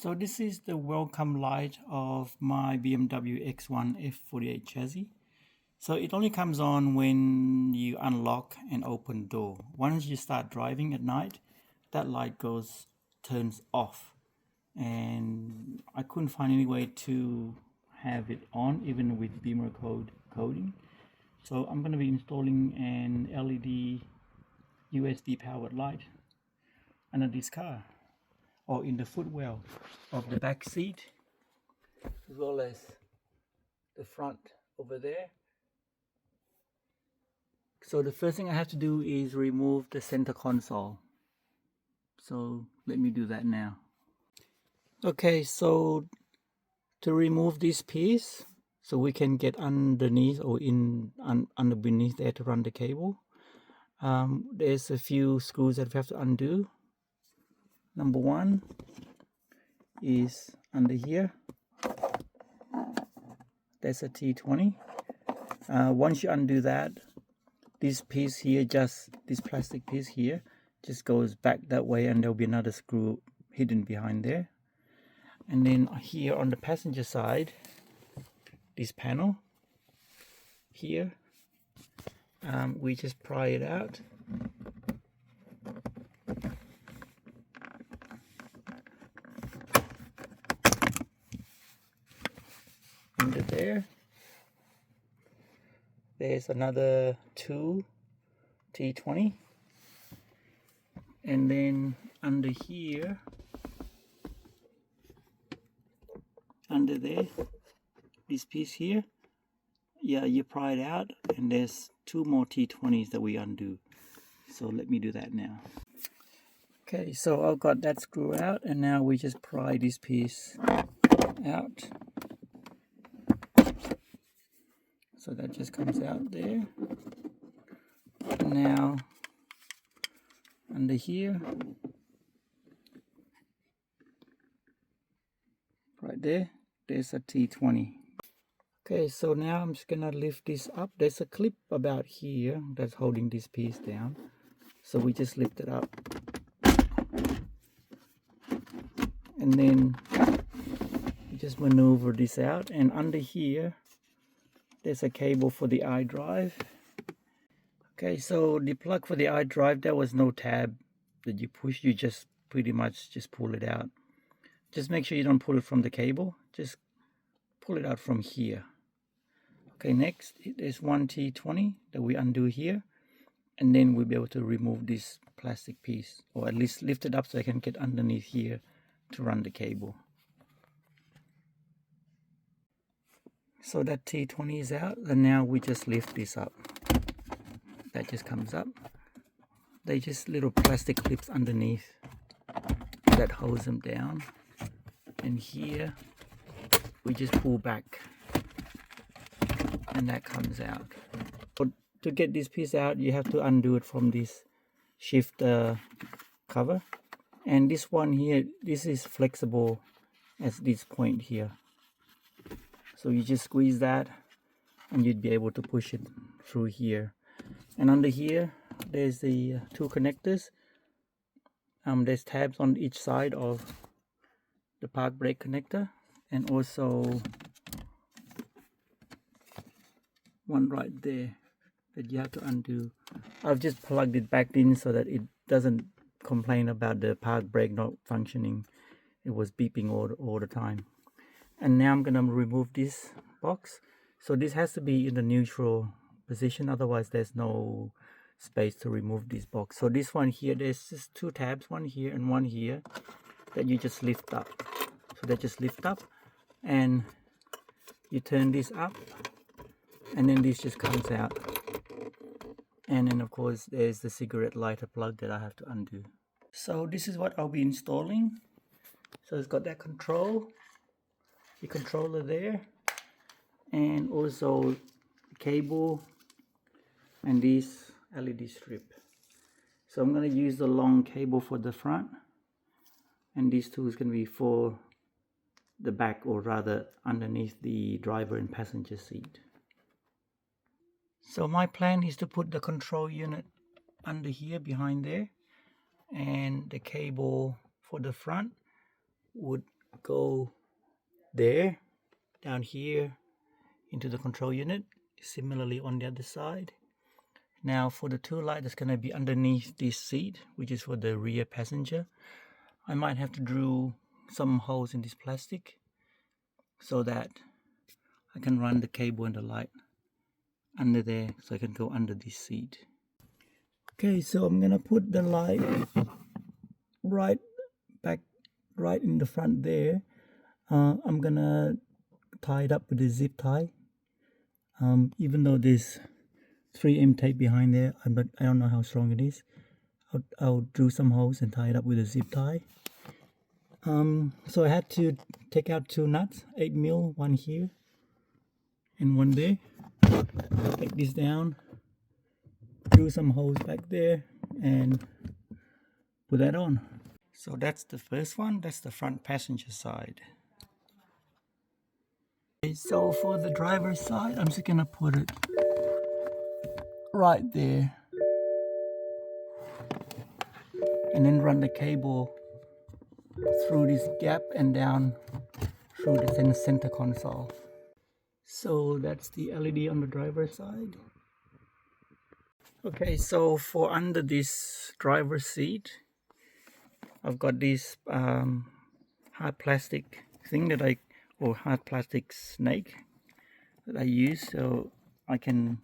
So this is the welcome light of my BMW X1 F48 chassis. So it only comes on when you unlock and open door. Once you start driving at night, that light turns off. And I couldn't find any way to have it on, even with Beamer coding. So I'm going to be installing an LED USB powered light under this car, or in the footwell of the back seat, as well as the front over there. So the first thing I have to do is remove the center console. So let me do that now. Okay, so to remove this piece, so we can get underneath or underneath there to run the cable, there's a few screws that we have to undo. Number one is under here. There's a T20. Once you undo that, this piece here, this plastic piece here, just goes back that way, and there'll be another screw hidden behind there. And then here on the passenger side, this panel here, we just pry it out. Under there's another two T20, and then under here, under there, this piece here, yeah, you pry it out, and there's two more T20s that we undo. So let me do that now. Okay, so I've got that screw out, and now we just pry this piece out. So that just comes out there. And now under here, right there, there's a T20. Okay, so now I'm just gonna lift this up. There's a clip about here that's holding this piece down. So we just lift it up. And then you just maneuver this out, and under here, there's a cable for the iDrive. Okay, so the plug for the iDrive, there was no tab that you push. You just pretty much just pull it out. Just make sure you don't pull it from the cable. Just pull it out from here. Okay, next, there's one T20 that we undo here. And then we'll be able to remove this plastic piece, or at least lift it up so I can get underneath here to run the cable. So that T20 is out, and now we just lift this up. That just comes up. They just little plastic clips underneath that holds them down. And here we just pull back, and that comes out. But to get this piece out, you have to undo it from this shift cover. And this one here, this is flexible at this point here. So you just squeeze that, and you'd be able to push it through here. And under here, there's the two connectors. There's tabs on each side of the park brake connector, and also one right there that you have to undo. I've just plugged it back in so that it doesn't complain about the park brake not functioning. It was beeping all the time. And now I'm going to remove this box. So this has to be in the neutral position, otherwise there's no space to remove this box. So this one here, there's just two tabs, one here and one here, that you just lift up. So they just lift up, and you turn this up, and then this just comes out. And then of course there's the cigarette lighter plug that I have to undo. So this is what I'll be installing. So it's got that the controller there, and also cable and this LED strip. So I'm going to use the long cable for the front, and these two is going to be for the back, or rather underneath the driver and passenger seat. So my plan is to put the control unit under here behind there, and the cable for the front would go there, down here into the control unit. Similarly on the other side. Now for the two lights that's going to be underneath this seat, which is for the rear passenger, I might have to drill some holes in this plastic so that I can run the cable and the light under there, so I can go under this seat. Okay, so I'm gonna put the light right in the front there. I'm gonna tie it up with a zip tie. Even though there's 3M tape behind there, I don't know how strong it is. I'll drill some holes and tie it up with a zip tie. So I had to take out 2 nuts, 8mm, one here and one there. Take this down, drill some holes back there and put that on. So that's the first one, that's the front passenger side. Okay, so for the driver's side, I'm just gonna put it right there and then run the cable through this gap and down through the center console. So that's the LED on the driver's side. Okay, so for under this driver's seat, I've got this hard plastic thing or hard plastic snake that I use. So I'm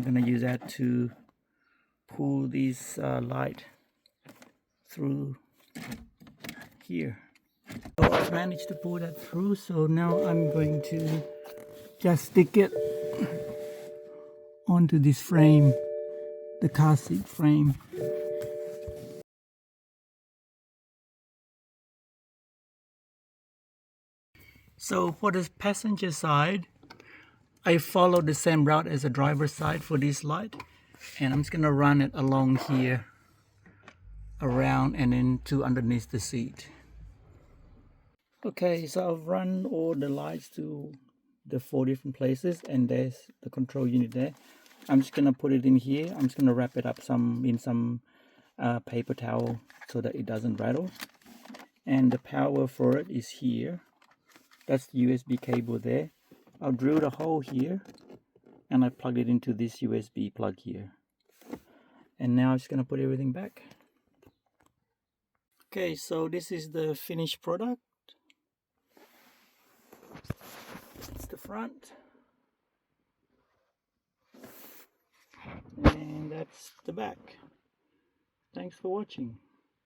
gonna use that to pull this light through here. So I've managed to pull that through, so now I'm going to just stick it onto this frame, the car seat frame. So for the passenger side, I followed the same route as the driver's side for this light, and I'm just gonna run it along here, around and then to underneath the seat. Okay, so I've run all the lights to the 4 different places, and there's the control unit there. I'm just gonna put it in here. I'm just gonna wrap it up in some paper towel so that it doesn't rattle. And the power for it is here. That's the USB cable there. I'll drill the hole here and I plugged it into this USB plug here. And now I'm just gonna put everything back. Okay, so this is the finished product. It's the front. And that's the back. Thanks for watching.